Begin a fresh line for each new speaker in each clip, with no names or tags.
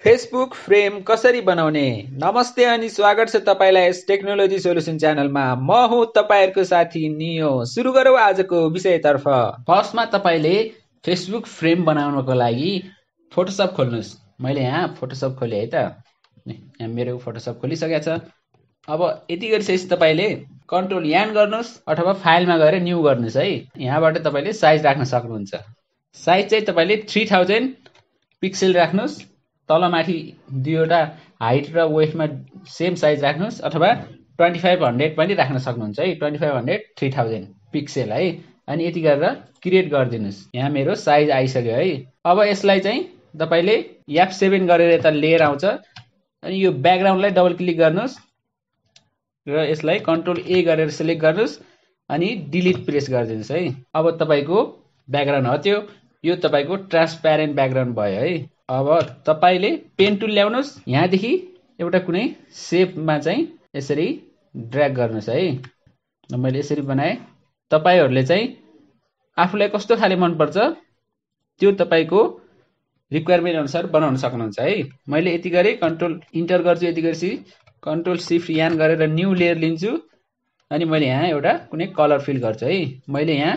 Facebook frame कसरी बनाउने? नमस्ते अनि स्वागत छ तपाईलाई यस टेक्नोलोजी सोल्युसन च्यानलमा। म हुँ तपाईहरुको साथी नियो। सुरु गरौँ आजको विषयतर्फ। फर्स्टमा तपाईले फेसबुक फ्रेम बनाउनको लागि फोटोशप खोल्नुस्। मैले यहाँ फोटोशप खोले है त। यहाँ मेरो फोटोशप खोलिसकेको छ। अब यति गरिसकेपछि तपाईले कन्ट्रोल यान गर्नुस् अथवा फाइलमा गएर न्यू गर्नुस् है। यहाँबाट तपाईले साइज राख्न सक्नुहुन्छ। साइज चाहिँ तपाईले 3000 पिक्सल राख्नुस्। तलमाथि दुईवटा हाइट र वेटमा सेम साइज राख्नुस् अथवा 2500 पनि राख्न सक्नुहुन्छ है। 2500 3000 पिक्सेल है। अनि यति गरेर क्रिएट गरिदिनुस्। यहाँ मेरो साइज आइसक्यो है। अब यसलाई चाहिँ तपाईले F7 गरेर यता लेयर आउँछ। अनि यो ब्याकग्राउन्डलाई डबल क्लिक गर्नुस् र यसलाई कन्ट्रोल ए गरेर सिलेक्ट गर्नुस् अनि डिलिट प्रेस गरिदिनुस् है। अब तपाईको ब्याकग्राउन्ड हट्यो। यो तपाईको ट्रान्सप्यारेन्ट ब्याकग्राउन्ड भयो है। अब तपाईले पेन टुल ल्याउनुस्। यहाँदेखि एउटा कुनै शेपमा चाहिँ यसरी ड्र्याग गर्नुस् है। मैले यसरी बनाए। तपाईहरुले चाहिँ आफुलाई कस्तो खाले मन पर्छ त्यो तपाईको रिक्वायरमेन्ट अनुसार बनाउन सक्नुहुन्छ है। मैले यति गरे कन्ट्रोल इन्टर गर्छु। यति गरेपछि कन्ट्रोल शिफ्ट यान गरेर न्यू लेयर लिन्छु अनि मैले यहाँ एउटा कुनै कलर फिल गर्छु है। मैले यहाँ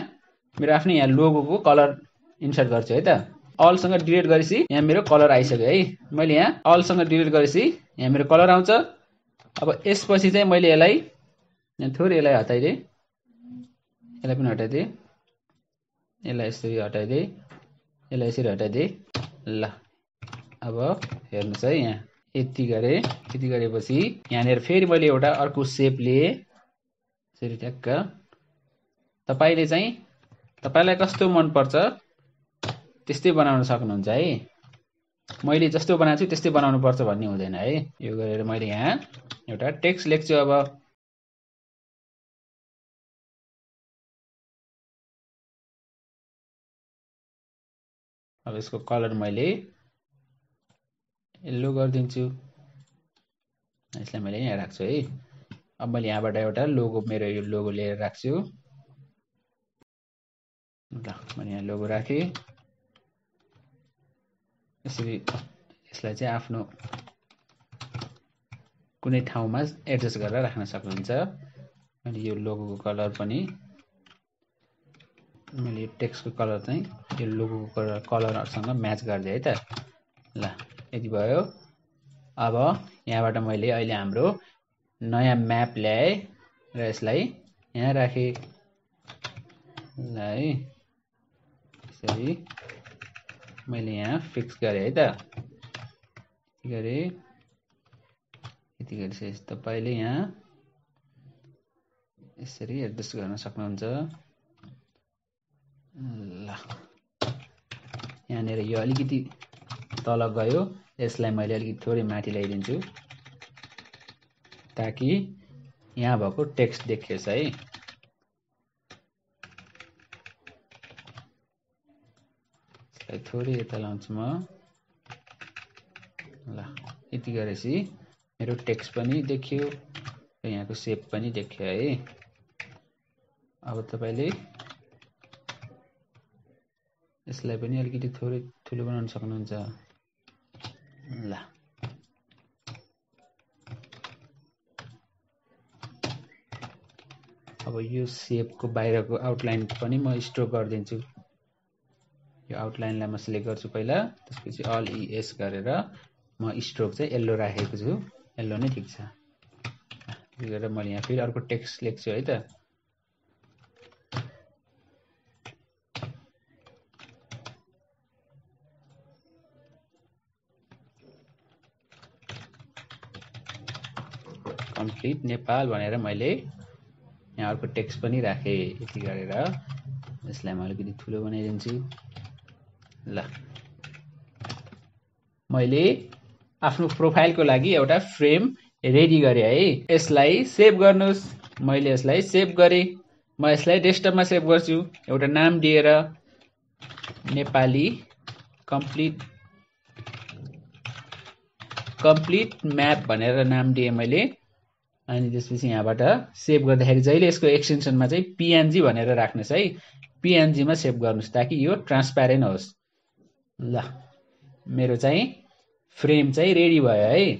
मेरो आफ्नै यहाँ लोगोको कलर इन्सर्ट गर्छु है त। अल सँग डिलिट गरेपछि यहाँ मेरो कलर आइसक्यो है। मैले यहाँ अल सँग डिलिट गरेपछि यहाँ मेरो कलर आउँछ। अब यसपछि चाहिँ मैले यसलाई यहाँ थोरै यसलाई हटाइदिए। यसलाई पनि हटाइदिए। यसलाई यसरी हटाइदिए। यसलाई यसरी हटाइदिए। ल अब हेर्नुस् है। यहाँ यति गरे। यति गरेपछि यहाँनिर फेरि मैले एउटा अर्को शेप लिए। यसरी ट्याक्क तपाईले चाहिँ तपाईलाई कस्तो मन पर्छ त्यस्तै बनाउन सक्नुहुन्छ है। मैले जस्तो बनाएको छु त्यस्तै बनाउनु पर्छ भन्ने हुँदैन है। यो गरेर मैले यहाँ एउटा टेक्स्ट लेख्छु। अब यसको कलर मैले येलो गरिदिन्छु। यसलाई मैले यहाँ राख्छु है। अब मैले यहाँबाट एउटा लोगो मेरो यो लोगो लिएर राख्छु। ल मैले यहाँ लोगो राखेँ। यसरी यसलाई चाहिँ आफ्नो कुनै ठाउँमा एडजस्ट गरेर राख्न सक्नुहुन्छ। मैले यो लोगोको कलर पनि मैले यो टेक्स्टको कलर चाहिँ यो लोगोको कलरसँग म्याच गरिदिएँ है त। ल यति भयो। अब यहाँबाट मैले अहिले हाम्रो नयाँ म्याप ल्याएँ र यसलाई यहाँ राखेँ। ल है यसरी मैले यहाँ फिक्स गरेँ है त। यति गरेँ। यति गरेपछि तपाईले यहाँ यसरी एडजस्ट गर्न सक्नुहुन्छ। ल यहाँनिर यो अलिकति तल गयो। यसलाई मैले अलिकति थोरै माथि ल्याइदिन्छु ताकि यहाँ भएको टेक्स्ट देखियोस् है। यसलाई थोरै यता लाउँछु म। ल यति गरेपछि मेरो टेक्स्ट पनि देखियो र यहाँको शेप पनि देखियो है। अब तपाईले यसलाई पनि अलिकति थोरै ठुलो बनाउन सक्नुहुन्छ। ल अब यो शेपको बाहिरको आउटलाइन पनि म स्ट्रोक गरिदिन्छु। यो आउटलाइनलाई म सिलेक्ट गर्छु पहिला। त्यसपछि अल ES गरेर म स्ट्रोक चाहिँ येल्लो राखेको छु। येल्लो नै ठिक छ। यो गरेर मैले यहाँ फेरि अर्को टेक्स्ट लेख्छु है त। कम्प्लिट नेपाल भनेर मैले यहाँ अर्को टेक्स्ट पनि राखेँ। यति गरेर यसलाई म अलिकति ठुलो बनाइदिन्छु। ल मैले आफ्नो प्रोफाइलको लागि एउटा फ्रेम रेडी गरेँ है। यसलाई सेभ गर्नुस्। मैले यसलाई सेभ गरेँ। म यसलाई डेस्कटपमा सेभ गर्छु। एउटा नाम दिएर नेपाली कम्प्लिट म्याप भनेर नाम दिएँ मैले। अनि त्यसपछि यहाँबाट सेभ गर्दाखेरि जहिले यसको एक्सटेन्सनमा चाहिँ PNG भनेर राख्नुस् है। PNG मा सेभ गर्नुस् ताकि यो ट्रान्सप्यारेन्ट होस्। ल मेरो चाहिँ फ्रेम चाहिँ रेडी भयो है।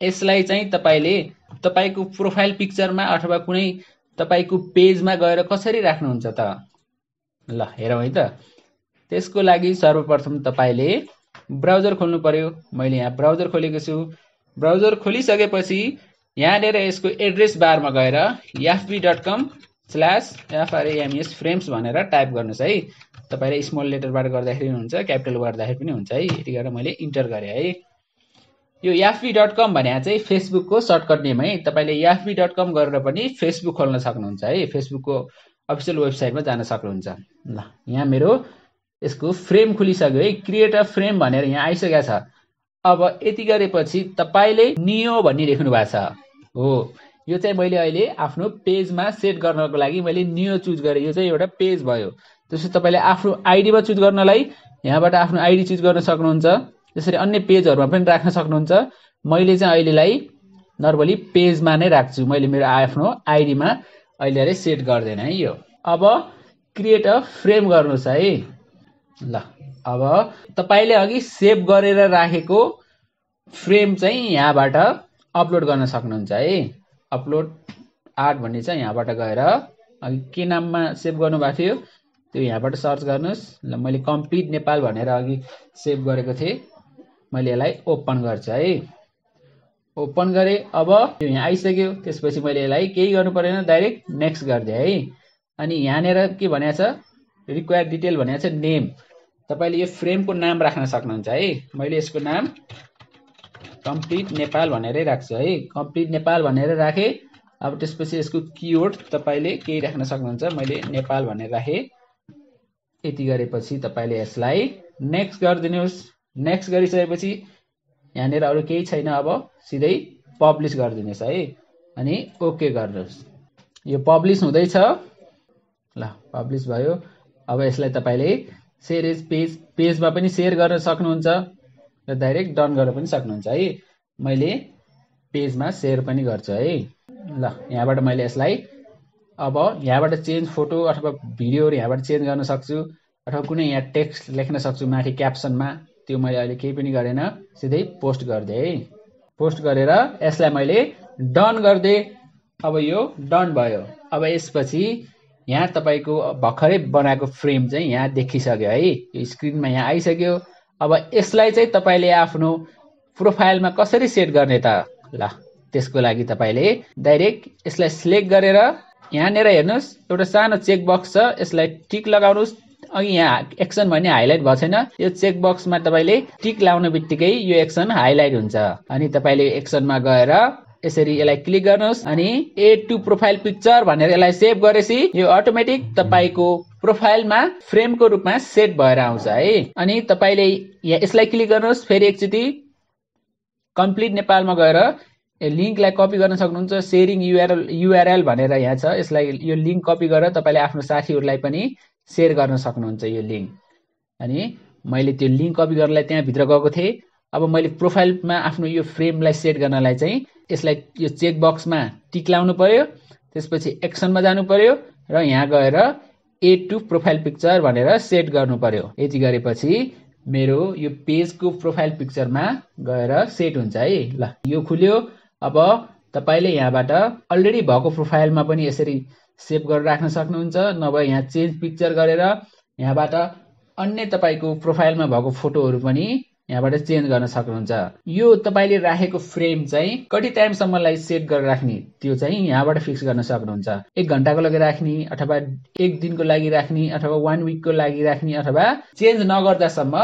यसलाई चाहिँ तपाईले तपाईको प्रोफाइल पिक्चरमा अथवा कुनै तपाईको पेजमा गएर कसरी राख्नुहुन्छ त? ल हेरौँ है त। त्यसको लागि सर्वप्रथम तपाईले ब्राउजर खोल्नु पर्यो। मैले यहाँ ब्राउजर खोलेको छु। ब्राउजर खोलिसकेपछि यहाँनिर यसको एड्रेस बारमा गएर fb.com/frames frames भनेर टाइप गर्नुस् है। तपाईले स्मल लेटरबाट गर्दाखेरि हुन्छ, क्यापिटल गर्दाखेरि पनि हुन्छ है। यति गरेर मैले इन्टर गरेँ है। यो fb.com भने चाहिँ फेसबुकको सर्टकट नेम है। तपाईले fb.com गरेर पनि फेसबुक खोल्न सक्नुहुन्छ है। फेसबुकको अफिसियल वेबसाइटमा जान सक्नुहुन्छ। ल यहाँ मेरो यसको फ्रेम खुलिसक्यो है। क्रिएट अ फ्रेम भनेर यहाँ आइसकेको छ। अब यति गरेपछि तपाईले नियो भन्ने लेख्नु भएको छ हो। यो चाहिँ मैले अहिले आफ्नो पेजमा सेट गर्नको लागि मैले नियो चुज गरेँ। यो चाहिँ एउटा पेज भयो। त्यसपछि तपाईले आफ्नो आइडीमा चुज गर्नलाई यहाँबाट आफ्नो आइडी चुज गर्न सक्नुहुन्छ। त्यसरी अन्य पेजहरुमा पनि राख्न सक्नुहुन्छ। मैले चाहिँ अहिलेलाई नर्मली पेजमा नै राख्छु। मैले मेरो आफ्नो आइडीमा अहिले सेट गर्दैन है यो। अब क्रिएट अ फ्रेम गर्नुस् है। ल अब तपाईले अघि सेभ गरेर राखेको फ्रेम चाहिँ यहाँबाट अपलोड गर्न सक्नुहुन्छ है। अपलोड आर्ट भन्ने छ, यहाँबाट गएर अघि के नाममा सेभ गर्नु भएको थियो त्यो यहाँबाट सर्च गर्नुस्। ल मैले कम्प्लिट नेपाल भनेर अघि सेभ गरेको थिएँ। मैले यसलाई ओपन गर्छु है। ओपन गरे। अब यो यहाँ आइसक्यो। त्यसपछि मैले यसलाई केही गर्नु परेन, डाइरेक्ट नेक्स्ट गर्दै है। अनि यहाँनिर के भनेको छ, रिक्वायर डिटेल भनेको छ नेम। तपाईले यो फ्रेमको नाम राख्न सक्नुहुन्छ है। मैले यसको नाम कम्प्लिट नेपाल भनेरै राख्छु है। कम्प्लिट नेपाल भनेर राखे। अब त्यसपछि यसको किवर्ड तपाईले केही राख्न सक्नुहुन्छ। मैले नेपाल भनेर राखे। यति गरेपछि तपाईले यसलाई नेक्स्ट गरिदिनुस्। नेक्स्ट गरिसकेपछि यहाँनिर अरु केही छैन। अब सिधै पब्लिश गरिदिनुस् है। अनि ओके गर्नुस्। यो पब्लिश हुँदैछ। ल पब्लिश भयो। अब यसलाई तपाईले शेयर एज पेजमा पनि शेयर गर्न सक्नुहुन्छ र डाइरेक्ट डन गर्न पनि सक्नुहुन्छ है। मैले पेजमा शेयर पनि गर्छु है। ल यहाँबाट मैले यसलाई अब यहाँबाट चेन्ज फोटो अथवा भिडियोहरु यहाँबाट चेन्ज गर्न सक्छु अथवा कुनै यहाँ टेक्स्ट लेख्न सक्छु माथि क्याप्सनमा। त्यो मैले अहिले केही पनि गरेन, सिधै पोस्ट गर्दै है। पोस्ट गरेर यसलाई मैले डन गर्दै। अब यो डन भयो। अब यसपछि यहाँ तपाईको भर्खरै बनाएको फ्रेम चाहिँ यहाँ देखिसक्यो है। यो स्क्रिनमा यहाँ आइसक्यो। अब यसलाई चाहिँ तपाईले आफ्नो प्रोफाइलमा कसरी सेट गर्ने त? ल त्यसको लागि तपाईले डाइरेक्ट यसलाई सिलेक्ट गरेर यहाँनिर हेर्नुस्, एउटा सानो चेक बक्स छ, यसलाई टिक लगाउनुस्। अघि यहाँ एक्सन भन्ने हाइलाइट भएको छैन, यो चेक बक्समा तपाईले टिक लाउन बित्तिकै यो एक्सन हाइलाइट हुन्छ। अनि तपाईले एक्सनमा गएर यसरी यसलाई क्लिक गर्नुस्। अनि एड टु प्रोफाइल पिक्चर भनेर यसलाई सेभ गरेपछि यो अटोमेटिक तपाईको प्रोफाइलमा फ्रेमको रूपमा सेट भएर आउँछ है। अनि तपाईले यसलाई क्लिक गर्नुस्। फेरि एकचोटी कम्प्लिट नेपालमा गएर लिंकलाई कपी गर्न सक्नुहुन्छ। शेयरिङ युआरएल भनेर यहाँ छ, यसलाई यो लिंक कपी गरेर तपाईले आफ्नो साथीहरुलाई पनि शेयर गर्न सक्नुहुन्छ यो लिंक। अनि मैले त्यो लिंक कपी गर्नलाई त्यहाँ भित्र गएको थिएँ। अब मैले प्रोफाइलमा आफ्नो यो फ्रेमलाई सेट गर्नलाई चाहिँ यसलाई यो चेक बक्समा टिक लाउनु पर्यो। त्यसपछि एक्सनमा जानु पर्यो र यहाँ गएर एड टु प्रोफाइल पिक्चर भनेर सेट गर्नु पर्यो। यति गरेपछि मेरो यो पेजको प्रोफाइल पिक्चरमा गएर सेट हुन्छ है। ल यो खुल्यो। अब तपाईले यहाँबाट अलरेडी भएको प्रोफाइलमा पनि यसरी सेभ गरेर राख्न सक्नुहुन्छ। नभए यहाँ चेन्ज पिक्चर गरेर यहाँबाट अन्य तपाईको प्रोफाइलमा भएको फोटोहरु पनि यहाँबाट चेन्ज गर्न सक्नुहुन्छ। यो तपाईले राखेको फ्रेम चाहिँ कति टाइमसम्मलाई सेट गरेर राख्ने त्यो चाहिँ यहाँबाट फिक्स गर्न सक्नुहुन्छ। 1 घण्टाको लागि राख्ने अथवा 1 दिनको लागि राख्ने अथवा 1 विकको लागि राख्ने अथवा चेन्ज नगर्दासम्म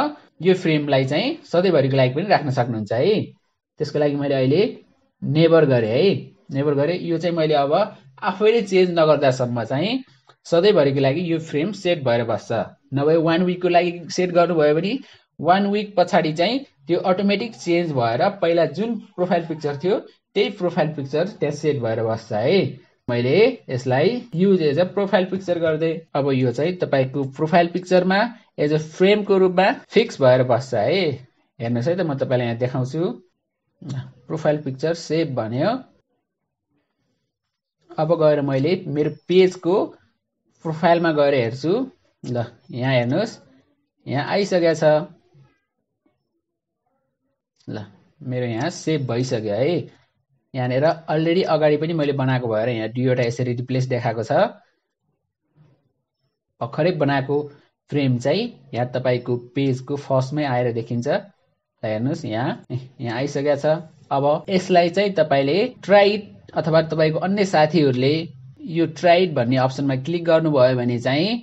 यो फ्रेमलाई चाहिँ सधैँभरिको लागि पनि राख्न सक्नुहुन्छ है। त्यसको लागि मैले अहिले नेभर गरे है। नेभर गरे। यो चाहिँ मैले अब आफैले चेन्ज नगर्दासम्म चाहिँ सधैँभरिको लागि यो फ्रेम सेट भएर बस्छ। नभए 1 विकको लागि सेट गर्नुभयो भने 1 विक पछाडि चाहिँ त्यो अटोमेटिक चेन्ज भएर पहिला जुन प्रोफाइल पिक्चर थियो त्यही प्रोफाइल पिक्चर त्यहाँ सेट भएर बस्छ है। मैले यसलाई use as a profile picture गर्दै। अब यो चाहिँ तपाईको प्रोफाइल पिक्चरमा एज अ फ्रेमको रूपमा फिक्स भएर बस्छ है। हेर्नुस् है त, म तपाईलाई यहाँ देखाउँछु। प्रोफाइल पिक्चर सेभ भन्यो। अब गएर मैले मेरो पेजको प्रोफाइलमा गएर हेर्छु। ल यहाँ हेर्नुस्, यहाँ आइसकेको छ। ल मेरो यहाँ सेभ भइसक्यो है। यहाँनिर अलरेडी अगाडि पनि मैले बनाएको भएर यहाँ दुईवटा यसरी रिप्लेस देखाएको छ। भर्खरै बनाएको फ्रेम चाहिँ यहाँ तपाईँको पेजको फर्स्टमै आएर देखिन्छ। हेर्नुहोस् यहाँ आइसकेको छ। अब यसलाई चाहिँ तपाईँले ट्राइड अथवा तपाईँको अन्य साथीहरूले यो ट्राइड भन्ने अप्सनमा क्लिक गर्नुभयो भने चाहिँ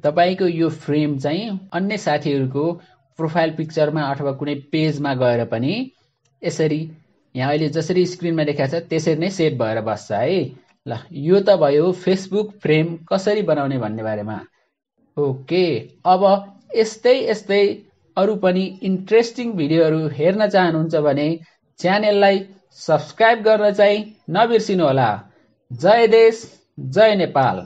तपाईँको यो फ्रेम चाहिँ अन्य साथीहरूको प्रोफाइल पिक्चरमा अथवा कुनै पेजमा गएर पनि यसरी यहाँ अहिले जसरी स्क्रिनमा देखाएको छ त्यसरी नै सेट भएर बस्छ है। ल यो त भयो फेसबुक फ्रेम कसरी बनाउने भन्ने बारेमा। ओके, अब यस्तै अरू पनि इन्ट्रेस्टिङ भिडियोहरू हेर्न चाहनुहुन्छ भने च्यानललाई सब्स्क्राइब गर्न चाहिँ नबिर्सिनु होला। जय देश, जय नेपाल।